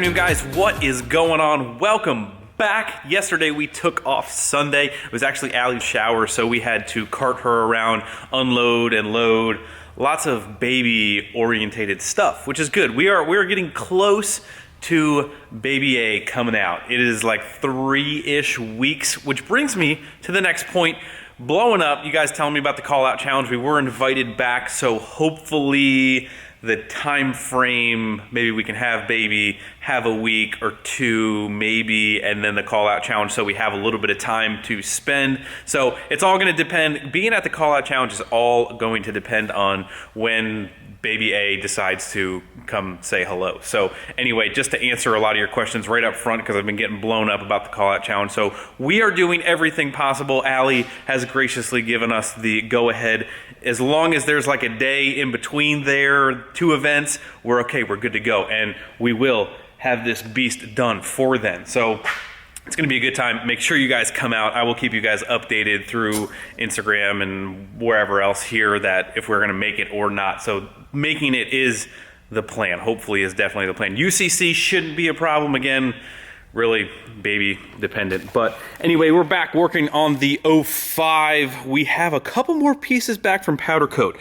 afternoon, guys. What is going on? Welcome back. Yesterday we took off Sunday. It was actually Allie's shower, so we had to cart her around, unload and load. Lots of baby orientated stuff, which is good. We are getting close to baby A coming out. It is like 3-ish weeks, which brings me to the next point. Blowing up, you guys telling me about the call out challenge. We were invited back, so hopefully the time frame, maybe we can have baby have a week or two maybe, and then the call out challenge, so we have a little bit of time to spend. So it's all going to depend. Being at the call out challenge is all going to depend on when baby A decides to come say hello. So anyway, just to answer a lot of your questions right up front, because I've been getting blown up about the call out challenge. So we are doing everything possible. Allie has graciously given us the go ahead. As long as there's like a day in between there, two events, we're okay, we're good to go. And we will have this beast done for then. So it's gonna be a good time. Make sure you guys come out. I will keep you guys updated through Instagram and wherever else here that if we're gonna make it or not. So making it is the plan. Hopefully is definitely the plan. UCC shouldn't be a problem again. Really baby dependent. But anyway, we're back working on the 05. We have a couple more pieces back from powder coat.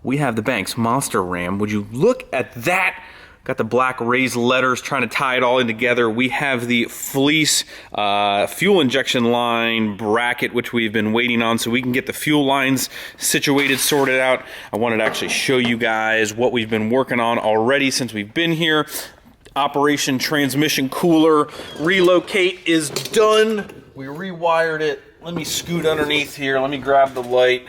We have the Banks Monster Ram. Would you look at that? Got the black raised letters, trying to tie it all in together. We have the fleece fuel injection line bracket, which we've been waiting on so we can get the fuel lines situated, sorted out. I wanted to actually show you guys what we've been working on already since we've been here. Operation transmission cooler relocate is done. We rewired it. Let me scoot underneath here. Let me grab the light.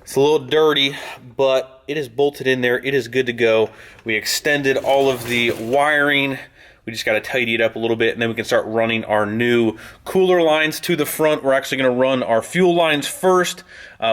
It's a little dirty, but it is bolted in there. It is good to go. We extended all of the wiring. We just got to tidy it up a little bit, and then we can start running our new cooler lines to the front. We're actually going to run our fuel lines first.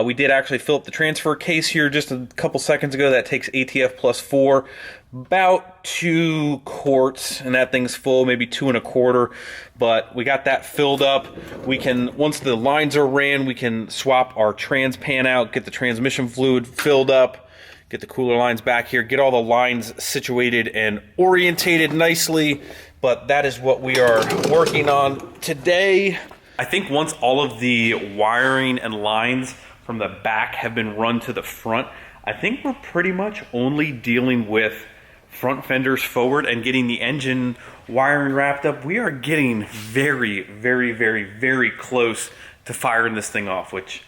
We did actually fill up the transfer case here just a couple seconds ago. That takes ATF plus 4, about 2 quarts, and that thing's full, maybe 2 1/4. But we got that filled up. We can, once the lines are ran, we can swap our trans pan out, get the transmission fluid filled up, get the cooler lines back here, get all the lines situated and orientated nicely. But that is what we are working on today. I think once all of the wiring and lines from the back have been run to the front, I think we're pretty much only dealing with front fenders forward and getting the engine wiring wrapped up. We are getting very, very, very, very close to firing this thing off, which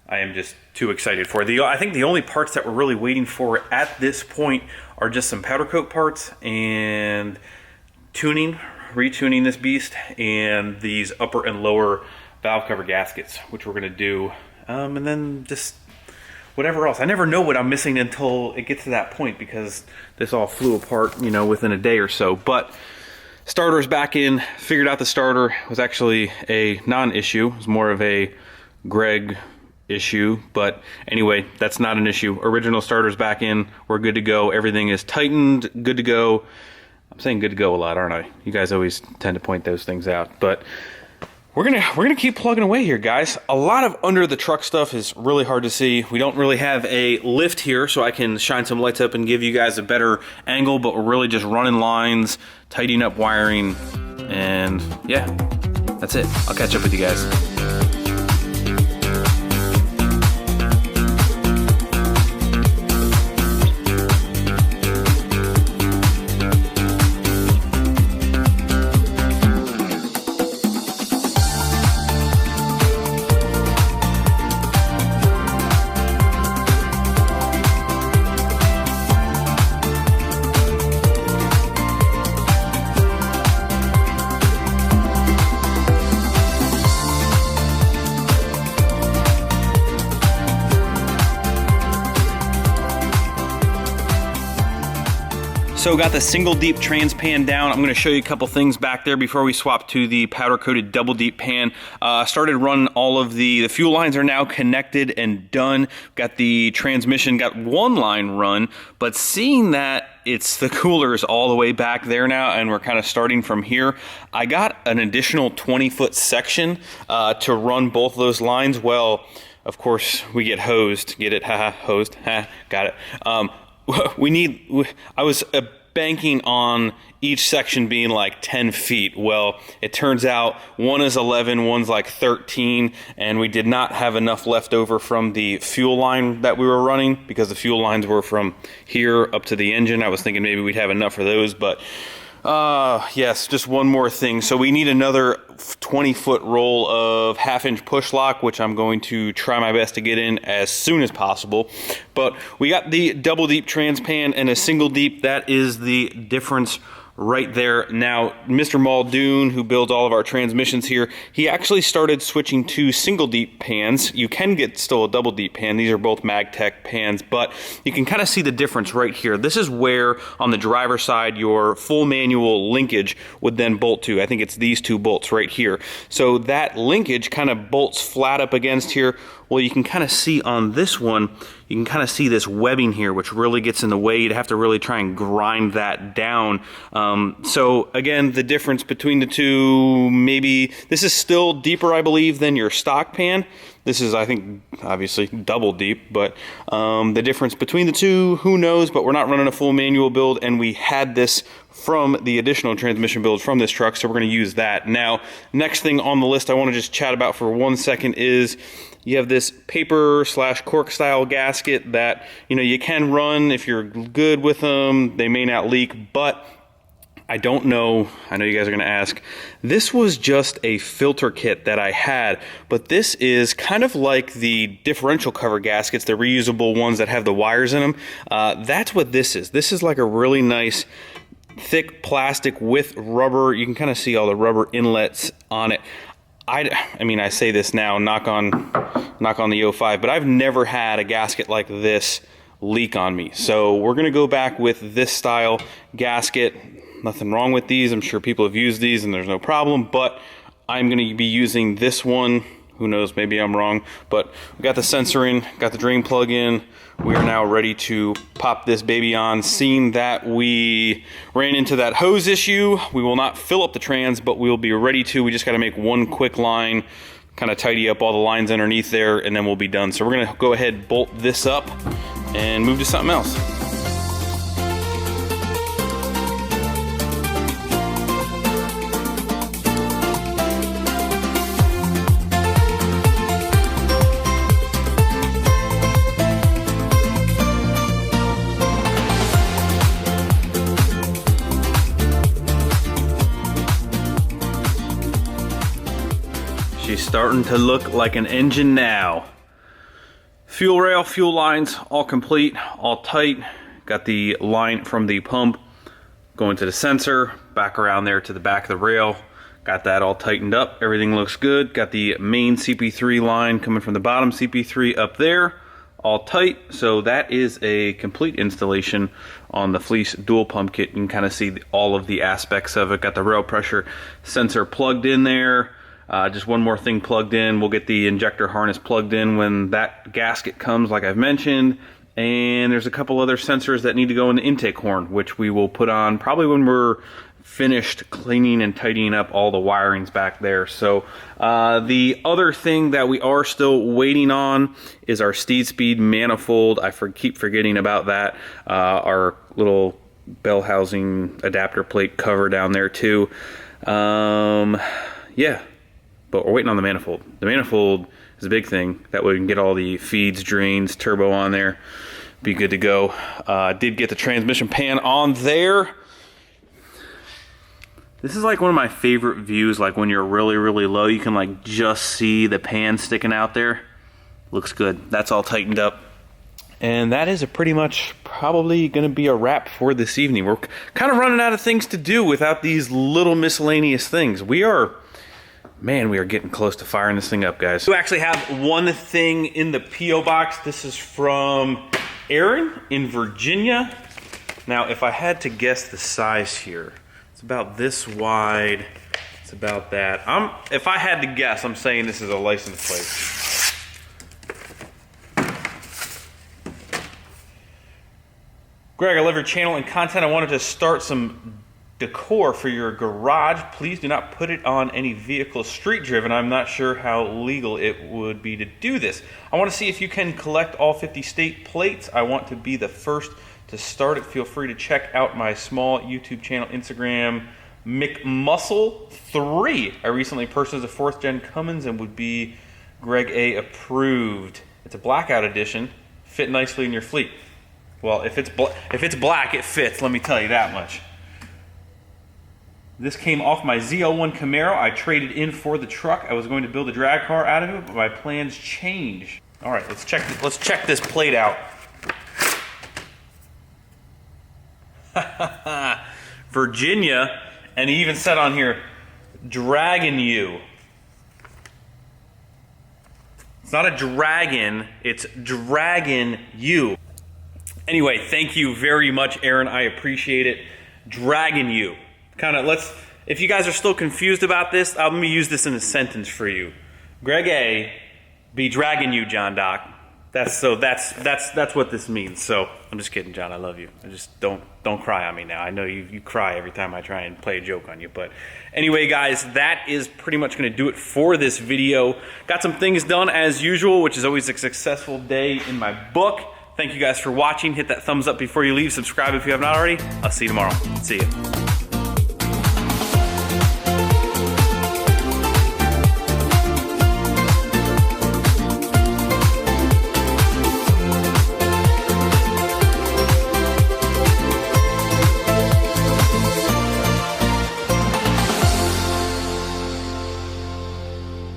I am just too excited for. I think the only parts that we're really waiting for at this point are just some powder coat parts and tuning, retuning this beast, and these upper and lower valve cover gaskets, which we're gonna do, and then just whatever else. I never know what I'm missing until it gets to that point, because this all flew apart, you know, within a day or so. But starter's back in. Figured out the starter was actually a non-issue. It was more of a Greg issue, but anyway, that's not an issue. Original starter's back in. We're good to go. Everything is tightened, good to go. I'm saying good to go a lot, aren't I? You guys always tend to point those things out, but we're gonna keep plugging away here, guys. A lot of under the truck stuff is really hard to see. We don't really have a lift here, so I can shine some lights up and give you guys a better angle, but we're really just running lines, tidying up wiring, and yeah, that's it. I'll catch up with you guys. So got the single deep trans pan down. I'm going to show you a couple things back there before we swap to the powder coated double deep pan. Started running all of the fuel lines are now connected and done. Got the transmission, got one line run, but seeing that it's the cooler is all the way back there now and we're kind of starting from here, I got an additional 20-foot section to run both of those lines. Well, of course we get hosed. Get it? Haha, hosed. Ha, got it. I was banking on each section being like 10 feet. Well, it turns out one is 11, one's like 13, and we did not have enough left over from the fuel line that we were running, because the fuel lines were from here up to the engine. I was thinking maybe we'd have enough for those, but yes, just one more thing. So we need another 20-foot roll of half-inch push lock, which I'm going to try my best to get in as soon as possible. But we got the double deep transpan and a single deep. That is the difference right there. Now, Mr. Muldoon, who builds all of our transmissions here, he actually started switching to single deep pans. You can get still a double deep pan. These are both Magtech pans, but you can kind of see the difference right here. This is where on the driver's side your full manual linkage would then bolt to. I think it's these two bolts right here. So that linkage kind of bolts flat up against here. Well, you can kind of see on this one, you can kind of see this webbing here, which really gets in the way. You'd have to really try and grind that down. So again, the difference between the two, maybe this is still deeper, I believe, than your stock pan. This is, I think, obviously double deep, but the difference between the two, who knows? But we're not running a full manual build, and we had this from the additional transmission build from this truck, so we're going to use that. Now, next thing on the list I want to just chat about for 1 second is you have this paper / cork style gasket that, you know, you can run if you're good with them. They may not leak, but I don't know. I know you guys are going to ask. This was just a filter kit that I had, but this is kind of like the differential cover gaskets, the reusable ones that have the wires in them. That's what this is. This is like a really nice thick plastic with rubber. You can kind of see all the rubber inlets on it. I mean, I say this now, knock on the 05, but I've never had a gasket like this leak on me. So we're going to go back with this style gasket. Nothing wrong with these. I'm sure people have used these and there's no problem, but I'm going to be using this one. Who knows, maybe I'm wrong, but we got the sensor in, got the drain plug in. We are now ready to pop this baby on. Seeing that we ran into that hose issue, we will not fill up the trans, but we'll be ready to. We just got to make one quick line, kind of tidy up all the lines underneath there, and then we'll be done. So we're going to go ahead, bolt this up, and move to something else. She's starting to look like an engine now. Fuel rail, fuel lines, all complete, all tight. Got the line from the pump going to the sensor, back around there to the back of the rail. Got that all tightened up. Everything looks good. Got the main CP3 line coming from the bottom CP3 up there, all tight. So that is a complete installation on the Fleece dual pump kit. You can kind of see all of the aspects of it. Got the rail pressure sensor plugged in there. Just one more thing plugged in. We'll get the injector harness plugged in when that gasket comes, like I've mentioned. And there's a couple other sensors that need to go in the intake horn, which we will put on probably when we're finished cleaning and tidying up all the wirings back there. So the other thing that we are still waiting on is our Steed Speed manifold. I keep forgetting about that. Our little bell housing adapter plate cover down there too. Yeah. But we're waiting on the manifold. The manifold is a big thing. That way we can get all the feeds, drains, turbo on there. Be good to go. Did get the transmission pan on there. This is like one of my favorite views, like when you're really, really low, you can like just see the pan sticking out there. Looks good. That's all tightened up. And that is pretty much probably going to be a wrap for this evening. We're kind of running out of things to do without these little miscellaneous things. Man, we are getting close to firing this thing up, guys. We actually have one thing in the P.O. box. This is from Aaron in Virginia. Now, if I had to guess the size here, it's about this wide. It's about that. If I had to guess, I'm saying this is a license plate. Greg, I love your channel and content. I wanted to start some decor for your garage. Please do not put it on any vehicle street driven. I'm not sure how legal it would be to do this. I want to see if you can collect all 50 state plates. I want to be the first To start it, feel free to check out my small YouTube channel, Instagram, McMuscle3. I recently purchased a 4th gen Cummins and would be GREGA approved. It's a blackout edition, fit nicely in your fleet. Well, if it's black, it fits, let me tell you that much. This came off my Z01 Camaro. I traded in for the truck. I was going to build a drag car out of it, but my plans changed. All right, let's check this plate out. Virginia, and he even said on here, Dragon U. It's not a dragon, it's Dragon U. Anyway, thank you very much, Aaron. I appreciate it. Dragon U. If you guys are still confused about this, let me use this in a sentence for you. GREGA be Dragon U, John Doc. That's what this means. So I'm just kidding, John. I love you. Just don't cry on me now. I know you cry every time I try and play a joke on you. But anyway, guys, that is pretty much going to do it for this video. Got some things done as usual, which is always a successful day in my book. Thank you guys for watching. Hit that thumbs up before you leave. Subscribe if you have not already. I'll see you tomorrow. See you.